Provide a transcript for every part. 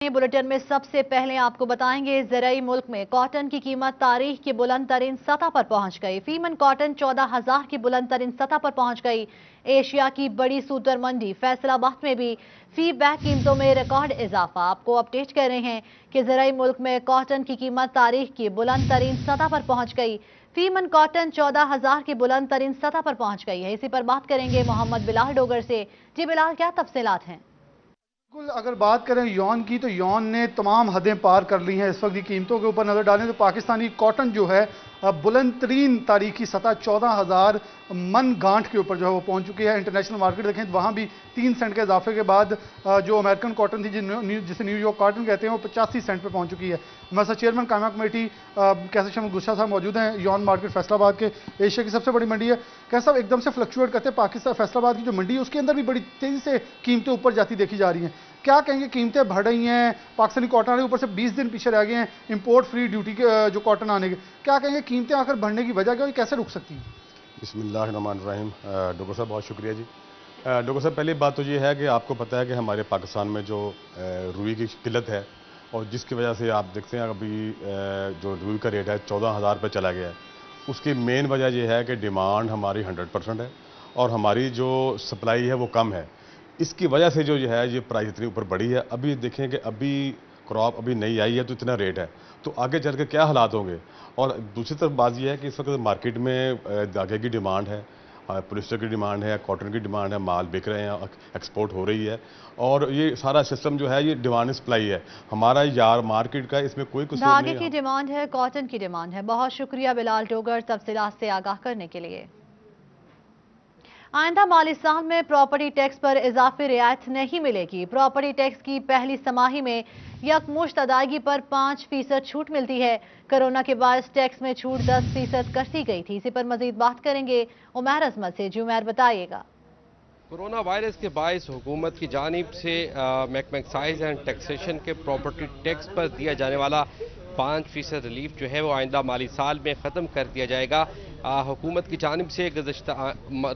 Bulletin में सबसे पहले आपको बताएंगे ज़राई मुल्क में कॉटन की कीमत तारीख की बुलंद तरीन सतह पर पहुंच गई। फीमन कॉटन 14,000 की बुलंद तरीन सतह पर पहुंच गई। एशिया की बड़ी सूतर मंडी फैसलाबाद में भी फी बैग कीमतों में रिकॉर्ड इजाफा। आपको अपडेट कर रहे हैं कि ज़राई मुल्क में कॉटन की कीमत तारीख की बुलंद तरीन सतह पर पहुंच गई। फीमन कॉटन 14,000 की बुलंद तरीन सतह पर पहुंच गई है। इसी पर बात करेंगे मोहम्मद बिलाल डोगर से। जी बिलाल, क्या तफसीलात हैं? बिल्कुल, अगर बात करें यौन की तो यौन ने तमाम हदें पार कर ली हैं। इस वक्त की कीमतों के ऊपर नजर डालें तो पाकिस्तानी कॉटन जो है बुलंद तरीन तारीखी सतह 14,000 मन गांठ के ऊपर जो है वो पहुंच चुकी है। इंटरनेशनल मार्केट देखें तो वहाँ भी 3 सेंट के इजाफे के बाद जो अमेरिकन कॉटन थी जिसे न्यूयॉर्क कॉटन कहते हैं वो 85 सेंट पे पहुंच चुकी है। हमारे साथ चेयरमैन कायमा कमेटी कैसर शमस गुस्सा साहब मौजूद हैं। यौन मार्केट फैसलाबाद के एशिया की सबसे बड़ी मंडी है। कैसा साहब एकदम से फ्लक्चुएट करते हैं पाकिस्तान फैसलाबाद की जो मंडी है उसके अंदर भी बड़ी तेजी से कीमतें ऊपर जाती देखी जा रही हैं। क्या कहेंगे, कीमतें बढ़ रही हैं, पाकिस्तानी कॉटन आने ऊपर से 20 दिन पीछे रह गए हैं इंपोर्ट फ्री ड्यूटी के जो कॉटन आने के, क्या कहेंगे कीमतें आकर बढ़ने की वजह क्या है, कैसे रुक सकती हैं? बिस्मिल्लाहिर्रहमानिर्रहीम। डॉक्टर साहब बहुत शुक्रिया जी। डॉक्टर साहब पहली बात तो ये है कि आपको पता है कि हमारे पाकिस्तान में जो रुई की किल्लत है और जिसकी वजह से आप देखते हैं अभी जो रुई का रेट है 14,000 रुपये चला गया है, उसकी मेन वजह यह है कि डिमांड हमारी 100% है और हमारी जो सप्लाई है वो कम है। इसकी वजह से जो है ये प्राइस इतनी ऊपर बढ़ी है। अभी देखें कि अभी क्रॉप अभी नई आई है तो इतना रेट है, तो आगे चल के क्या हालात होंगे। और दूसरी तरफ बात यह है कि इस वक्त मार्केट में धागे की डिमांड है, पॉलिस्टर की डिमांड है, कॉटन की डिमांड है, माल बिक रहे हैं, एक्सपोर्ट हो रही है और ये सारा सिस्टम जो है ये डिमांड सप्लाई है हमारा यार मार्केट का, इसमें कोई कसूर नहीं है। धागे की डिमांड है, कॉटन की डिमांड है। बहुत शुक्रिया बिलाल डोगर तफसीलात से आगाह करने के लिए। आइंदा माली साल में प्रॉपर्टी टैक्स पर इजाफी रियायत नहीं मिलेगी। प्रॉपर्टी टैक्स की पहली समाही में यकमुश्त अदायगी पर 5% छूट मिलती है। कोरोना के बाद टैक्स में छूट 10% कर दी गई थी। इसी पर मजीद बात करेंगे उमैर अजमत से। जी उमैर, बताइएगा। कोरोना वायरस के बायस हुकूमत की जानिब से महकमा एक्साइज एंड टैक्सेशन के प्रॉपर्टी टैक्स पर दिया जाने वाला 5% रिलीफ जो है वो आइंदा माली साल में ख़त्म कर दिया जाएगा। हुकूमत की जानिब से गुज़श्ता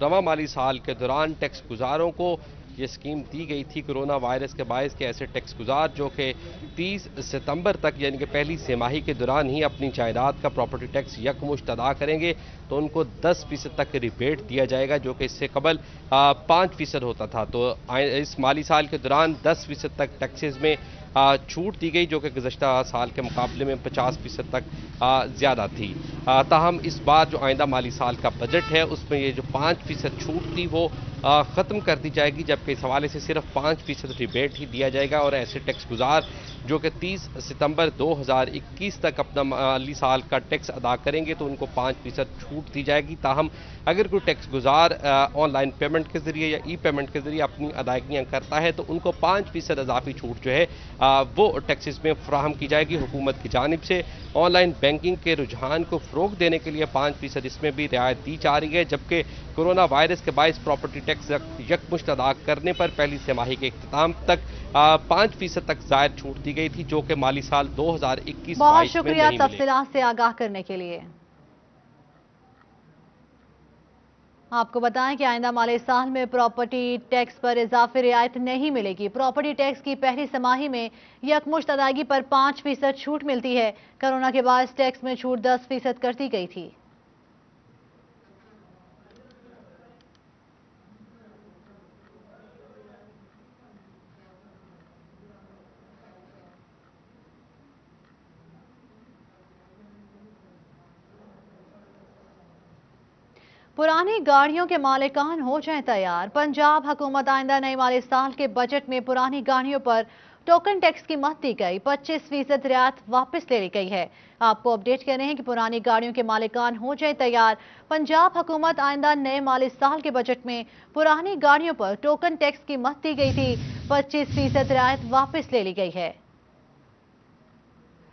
रवा माली साल के दौरान टैक्स गुजारों को ये स्कीम दी गई थी कोरोना वायरस के बायस के ऐसे टैक्स गुजार जो कि 30 सितंबर तक यानी कि पहली तिमाही के दौरान ही अपनी जायदाद का प्रॉपर्टी टैक्स यकमुश्त अदा करेंगे तो उनको 10% तक रिबेट दिया जाएगा, जो कि इससे कबल 5% होता था। तो इस माली साल के दौरान 10% तक टैक्सेस में छूट दी गई, जो कि गुज़श्ता साल के मुकाबले में 50% तक ज़्यादा थी। ताहम इस बार जो आइंदा माली साल का बजट है उसमें ये जो 5% छूट थी वो ख़त्म कर दी जाएगी, जबकि इस हवाले से सिर्फ 5% रिबेट ही दिया जाएगा और ऐसे टैक्स गुजार जो कि 30 सितंबर 2021 तक अपना माली साल का टैक्स अदा करेंगे तो उनको 5% छूट दी जाएगी। ताहम अगर कोई टैक्स गुजार ऑनलाइन पेमेंट के ज़रिए या ई पेमेंट के ज़रिए अपनी अदायगियाँ करता है तो उनको 5% इजाफी छूट जो है वो टैक्सेस में फराहम की जाएगी। हुकूमत की जानिब से ऑनलाइन बैंकिंग के रुझान को फ़रोग़ देने के लिए 5% इसमें भी रियायत दी जा रही है, जबकि कोरोना वायरस के बायस प्रॉपर्टी टैक्स यकमुश्त अदा करने पर पहली तिमाही के इख्तिताम तक 5% तक ज़ायद छूट दी गई थी, जो कि माली साल 2021-22 बहुत शुक्रिया तफसीलात से आगाह करने के लिए। आपको बताएं कि आइंदा माली साल में प्रॉपर्टी टैक्स पर इजाफी रियायत नहीं मिलेगी। प्रॉपर्टी टैक्स की पहली समाही में यकमुश्त अदायगी पर 5% छूट मिलती है। कोरोना के बाद टैक्स में छूट 10% कर दी गई थी। पुरानी गाड़ियों के मालिकान हो जाएं तैयार। पंजाब हुकूमत आइंदा नए माली साल के बजट में पुरानी गाड़ियों पर टोकन टैक्स की मद दी गई। 25% रियायत वापस ले ली गई है। आपको अपडेट कर रहे हैं कि पुरानी गाड़ियों के मालिकान हो जाएं तैयार। पंजाब हुकूमत आइंदा नए माली साल के बजट में पुरानी गाड़ियों पर टोकन टैक्स की मद दी गई थी। 25% रियायत वापस ले ली गई है।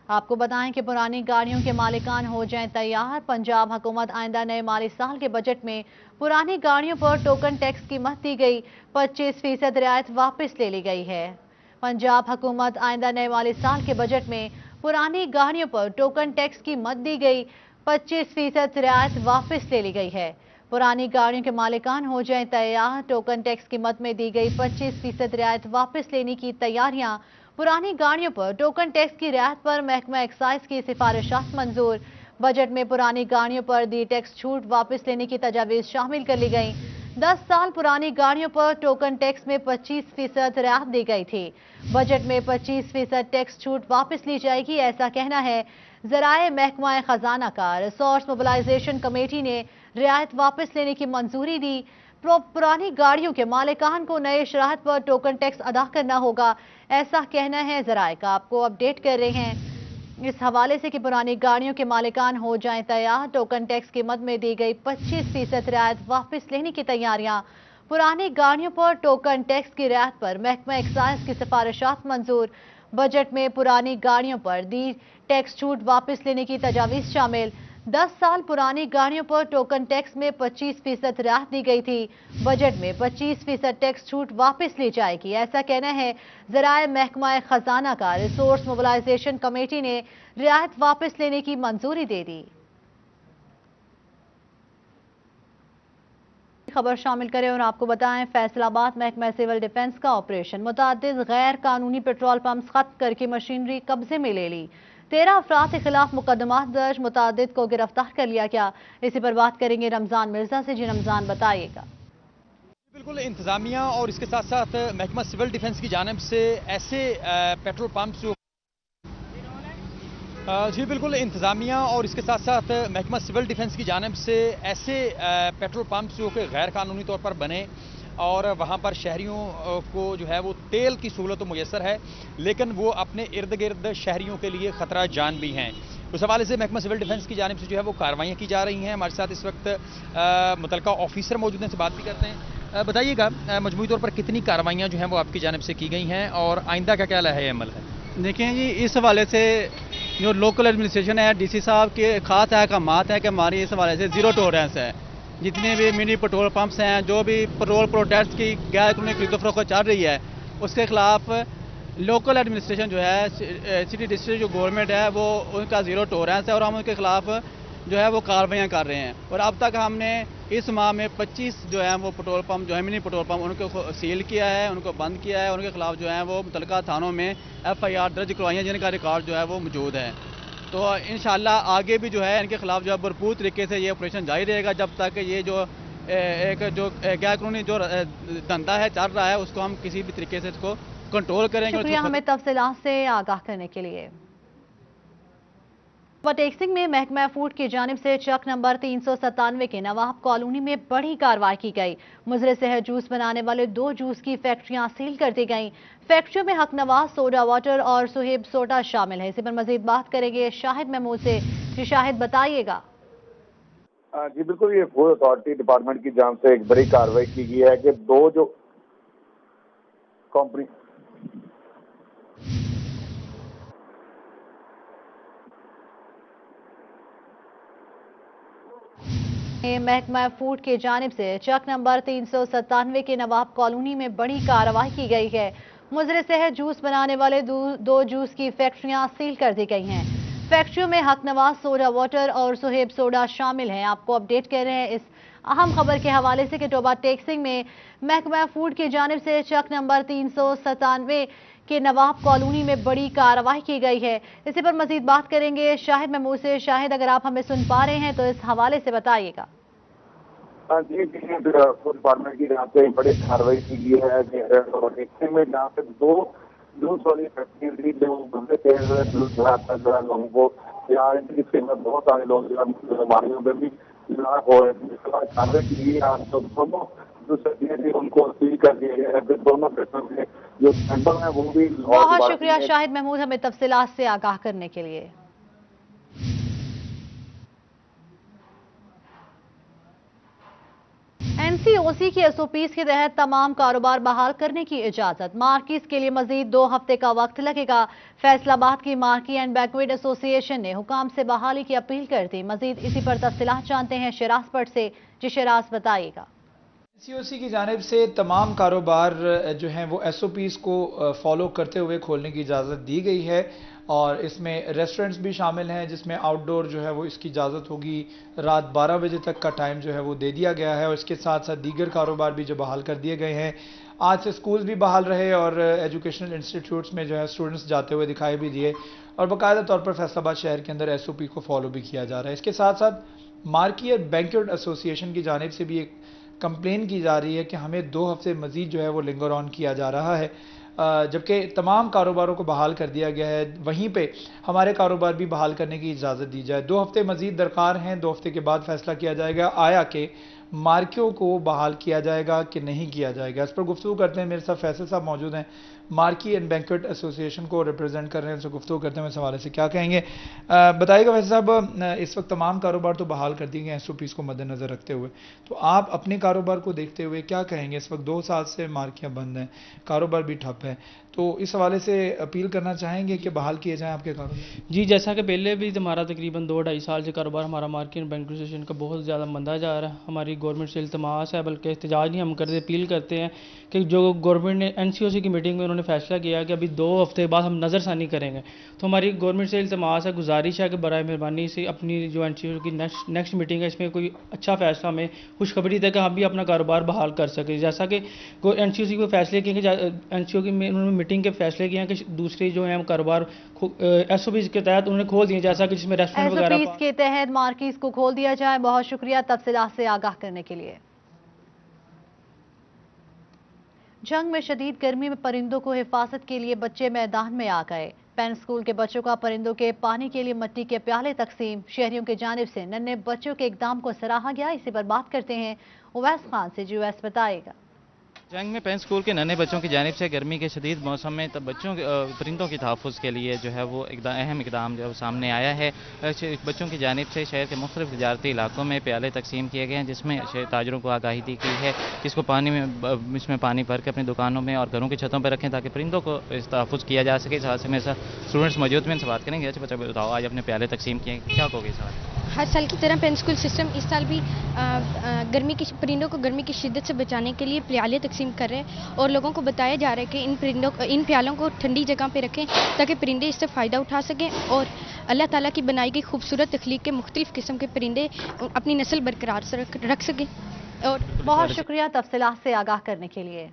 आपको बताएं कि पुरानी गाड़ियों के मालिकान हो जाएं तैयार। पंजाब हुकूमत आइंदा नए माली साल के बजट में पुरानी गाड़ियों पर टोकन टैक्स की मद दी गई। 25% रियायत वापस ले ली गई है। पंजाब हुकूमत आइंदा नए माली साल के बजट में पुरानी गाड़ियों पर टोकन टैक्स की मद दी गई। 25% रियायत वापस ले ली गई है। पुरानी गाड़ियों के मालिकान हो जाएं तैयार। टोकन टैक्स की मद में दी गई 25% रियायत वापस लेने की तैयारियां पुरानी गाड़ियों पर टोकन टैक्स की रियायत पर महकमा एक्साइज की सिफारिशात मंजूर। बजट में पुरानी गाड़ियों पर दी टैक्स छूट वापस लेने की तजावीज़ शामिल कर ली गई। 10 साल पुरानी गाड़ियों पर टोकन टैक्स में 25% रियायत दी गई थी। बजट में 25% टैक्स छूट वापस ली जाएगी, ऐसा कहना है ज़राए महकमा खजाना का। रिसोर्स मोबिलाइजेशन कमेटी ने रियायत वापस लेने की मंजूरी दी। पुरानी गाड़ियों के मालिकान को नए शराहत पर टोकन टैक्स अदा करना होगा, ऐसा कहना है ज़राए का। आपको अपडेट कर रहे हैं इस हवाले से कि पुरानी गाड़ियों के मालिकान हो जाएं तैयार। टोकन टैक्स की मद में दी गई 25% रियायत वापस लेने की तैयारियां। पुरानी गाड़ियों पर टोकन टैक्स की रियायत पर महकमा एक्साइज की सिफारिशात मंजूर। बजट में पुरानी गाड़ियों पर दी टैक्स छूट वापस लेने की तजावीज़ शामिल। 10 साल पुरानी गाड़ियों पर टोकन टैक्स में 25% रियायत दी गई थी। बजट में 25% टैक्स छूट वापस ली जाएगी, ऐसा कहना है ज़राए महकमा खजाना का। रिसोर्स मोबिलाइजेशन कमेटी ने रियायत वापस लेने की मंजूरी दे दी। खबर शामिल करें और आपको बताएं, फैसलाबाद महकमा सिविल डिफेंस का ऑपरेशन। मुतअद्दिद गैर कानूनी पेट्रोल पंप खत्म करके मशीनरी कब्जे में ले ली। 13 अफराद के खिलाफ मुकदमा दर्ज, मुतअद्दिद को गिरफ्तार कर लिया गया। इसी पर बात करेंगे रमजान मिर्जा से। जी रमजान, बताइएगा। बिल्कुल, इंतजामिया और इसके साथ साथ महकमा सिविल डिफेंस की जानिब से ऐसे पेट्रोल पंप जो जी बिल्कुल, इंतजामिया और इसके साथ साथ महकमा सिविल डिफेंस की जानिब से ऐसे पेट्रोल पंप जो कि गैर कानूनी तौर पर बने और वहाँ पर शहरियों को जो है वो तेल की सहूलत तो मुयसर है, लेकिन वो अपने इर्द गिर्द शहरियों के लिए ख़तरा जान भी हैं। उस हवाले से महकमा सिविल डिफेंस की जानिब से जो है वो कार्रवाइयाँ की जा रही हैं। हमारे साथ इस वक्त मुतलका ऑफिसर मौजूद हैं, से बात भी करते हैं। बताइएगा, मजमूई तौर पर कितनी कार्रवाइयाँ जो हैं वो आपकी जानिब से की गई हैं और आइंदा का क्या लहे अमल है? देखें जी, इस हवाले से जो लोकल एडमिनिस्ट्रेशन है, डीसी साहब के खास अहकामात है कि हमारी इस हवाले से ज़ीरो टॉलरेंस है। जितने भी मिनी पेट्रोल पंप्स हैं, जो भी पेट्रोल प्रोडक्ट्स की गैर कानूनी खरीदो फरोख्त चल रही है, उसके खिलाफ लोकल एडमिनिस्ट्रेशन जो है, सिटी डिस्ट्रिक्ट जो गवर्नमेंट है, वो उनका ज़ीरो टॉलरेंस है और हम उनके खिलाफ जो है वो कार्रवाइयाँ कर रहे हैं। और अब तक हमने इस माह में 25 जो है वो पेट्रोल पंप जो है मिनी पेट्रोल पंप उनको सील किया है, उनको बंद किया है। उनके खिलाफ जो है वो मुतल्लिका थानों में FIR दर्ज करवाई है, जिनका रिकॉर्ड जो है वो मौजूद है। तो इंशाल्लाह आगे भी जो है इनके खिलाफ जो है भरपूर तरीके से ये ऑपरेशन जारी रहेगा, जब तक ये जो एक जो गैर कानूनी जो धंधा है चल रहा है उसको हम किसी भी तरीके से इसको कंट्रोल करेंगे। शुक्रिया हमें तफसीलात से आगाह करने के लिए। ओवरटेक्सिंग में महकमा फूड की जानिब से चक नंबर 397 के नवाब कॉलोनी में बड़ी कार्रवाई की गई। मुजरे सेहत जूस बनाने वाले 2 जूस की फैक्ट्रियां सील कर दी गईं। फैक्ट्रियों में हकनवाज सोडा वाटर और सुहेब सोडा शामिल है। इसी पर मजीद बात करेंगे शाहिद महमूद से। जी शाहिद, बताइएगा। जी बिल्कुल, ये फूड अथॉरिटी डिपार्टमेंट की जानिब से एक बड़ी कार्रवाई की गई है कि 2 जो कंपनी महकमा फूड के जानिब से चक नंबर 397 के नवाब कॉलोनी में बड़ी कार्रवाई की गई है। मुजरे सेहत जूस बनाने वाले 2 जूस की फैक्ट्रियां सील कर दी गई हैं। फैक्ट्रियों में हकनवाज सोडा वाटर और सुहेब सोडा शामिल हैं। आपको अपडेट कर रहे हैं इस अहम खबर के हवाले से कि ओवरटेक्सिंग में महकमा फूड की जानिब से चक नंबर 397 के नवाब कॉलोनी में बड़ी कार्रवाई की गई है। इसी पर मजीद बात करेंगे शाहिद महमूद से। शाहिद, अगर आप हमें सुन पा रहे हैं तो इस हवाले से बताइएगा। जी फूड डिपार्टमेंट की जहाँ से बड़ी कार्रवाई की गई है में जहाँ पे 2 जूस वाली फैक्ट्री थी जो बंदे लोगों को यहाँ इनकी कीमत बहुत सारे लोग बीमारियों में भी इलाज हो रहे थे। कार्रवाई की गई है तो दोनों जो सब्जियाँ थी उनको सील कर दिया गया है। दोनों फैक्ट्रियों के जो सैंपल है वो भी। बहुत शुक्रिया शाहिद महमूद हमें तफसीलात से आगाह करने के लिए। NCOC की SOPs के तहत तमाम कारोबार बहाल करने की इजाजत। मार्किस के लिए मजीद 2 हफ्ते का वक्त लगेगा। फैसलाबाद की मार्की एंड बैकवेट एसोसिएशन ने हुकाम से बहाली की अपील कर दी। मजीद इसी पर तफसीलात जानते हैं शराज पट से। जी शराज, बताइएगा। NCOC की जानिब से तमाम कारोबार जो हैं वो SOPs को फॉलो करते हुए खोलने की इजाज़त दी गई है और इसमें रेस्टोरेंट्स भी शामिल हैं जिसमें आउटडोर जो है वो इसकी इजाज़त होगी। रात 12 बजे तक का टाइम जो है वो दे दिया गया है और इसके साथ साथ दीगर कारोबार भी जो बहाल कर दिए गए हैं। آج سے سکولز بھی بحال رہے اور ایجوکیشنل انسٹیٹیوٹس میں جو ہے اسٹوڈنٹس جاتے ہوئے دکھائی بھی دیے اور باقاعدہ طور پر فیصل آباد شہر کے اندر ایس او پی کو فالو بھی کیا جا رہا ہے. اس کے ساتھ ساتھ مارکی اور بینکوٹ ایسوسی ایشن کی جانب سے بھی ایک کمپلین کی جا رہی ہے کہ ہمیں 2 ہفتے مزید جو ہے وہ لنگر آن کیا جا رہا ہے، جبکہ تمام کاروباروں کو بحال کر دیا گیا ہے. وہیں پہ ہمارے کاروبار بھی بحال کرنے کی اجازت دی جائے. 2 ہفتے مزید درکار ہیں. 2 ہفتے کے بعد فیصلہ کیا جائے گا آیا کہ مارکیوں کو بحال کیا جائے گا کہ نہیں کیا جائے گا. اس پر گفتگو کرتے ہیں. میرے ساتھ فیصل صاحب موجود ہیں، مارکی اینڈ بینکوٹ ایسوسی ایشن کو ریپرزینٹ کر رہے ہیں. ان سے گفتگو کرتے ہیں اس حوالے سے کیا کہیں گے. بتائیے گا فیصل صاحب، اس وقت تمام کاروبار تو بحال کر دیے گئے ایس او پیز کو مد نظر رکھتے ہوئے، تو آپ اپنے کاروبار کو دیکھتے ہوئے کیا کہیں گے؟ اس وقت 2 سال سے مارکیاں بند ہیں، کاروبار بھی ٹھپ ہے، تو اس حوالے سے اپیل کرنا چاہیں گے کہ بحال کیے جائیں آپ کے کاروبار؟ جی، جیسا کہ پہلے بھی ہمارا تقریباً 2-2.5 سال سے کاروبار ہمارا مارکی اینڈ بینک ایسوسی کا بہت زیادہ مندہ جا رہا ہے. ہماری گورنمنٹ سے التماس ہے، بلکہ احتجاج نہیں ہم کرتے، اپیل کرتے ہیں کہ جو گورنمنٹ نے این سی او سی کی میٹنگ میں انہوں نے فیصلہ کیا کہ ابھی 2 ہفتے بعد ہم نظر ثانی کریں گے، تو ہماری گورنمنٹ سے التماس ہے، گزارش ہے کہ برائے مہربانی سے اپنی جو این سی او کی نیکسٹ میٹنگ ہے اس میں کوئی اچھا فیصلہ ہمیں خوشخبری دے کہ ہم بھی اپنا کاروبار بحال کر سکیں. جیسا کہ این سی او سی کو فیصلے کیے کہ این سی او کی انہوں نے میٹنگ کے فیصلے کیے ہیں کہ دوسرے جو ہیں کاروبار ایس او پیز کے تحت انہوں نے کھول دیے، جیسا کہ جس میں ریسٹورینٹ وغیرہ ایس او پیز کے تحت مارکیز کو کھول دیا جائے. بہت شکریہ تفصیلات سے آگاہ کرنے کے لیے. جنگ میں شدید گرمی میں پرندوں کو حفاظت کے لیے بچے میدان میں آ گئے. پین اسکول کے بچوں کا پرندوں کے پانی کے لیے مٹی کے پیالے تقسیم. شہریوں کی جانب سے ننھے بچوں کے اقدام کو سراہا گیا. اسی پر بات کرتے ہیں اویس خان سے. جو اویس بتائے گا. جنگ میں پین اسکول کے ننھے بچوں کی جانب سے گرمی کے شدید موسم میں پرندوں کے تحفظ کے لیے جو ہے وہ اہم اقدام جو سامنے آیا ہے. بچوں کی جانب سے شہر کے مختلف تجارتی علاقوں میں پیالے تقسیم کیے گئے ہیں، جس میں تاجروں کو آگاہی دی گئی ہے کہ اس میں پانی بھر کے اپنی دکانوں میں اور گھروں کی چھتوں پر رکھیں تاکہ پرندوں کو تحفظ کیا جا سکے. اس حوالے سے میرے ساتھ اسٹوڈنٹس موجود ہیں، ان سے بات کریں گے. اچھا بچہ بتاؤ، آج اپنے پیالے تقسیم کیے ہیں، کیا کہو گے اس حوالے؟ ہر سال کی طرح پین اسکول سسٹم اس سال بھی پرندوں کو گرمی کی شدت سے بچانے کے لیے پیالے تقسیم کر رہے ہیں اور لوگوں کو بتایا جا رہا ہے کہ ان پیالوں کو ٹھنڈی جگہ پہ رکھیں تاکہ پرندے اس سے فائدہ اٹھا سکیں اور اللہ تعالیٰ کی بنائی گئی خوبصورت تخلیق کے مختلف قسم کے پرندے اپنی نسل برقرار رکھ سکیں. اور بہت شکریہ تفصیلات سے آگاہ کرنے کے لیے.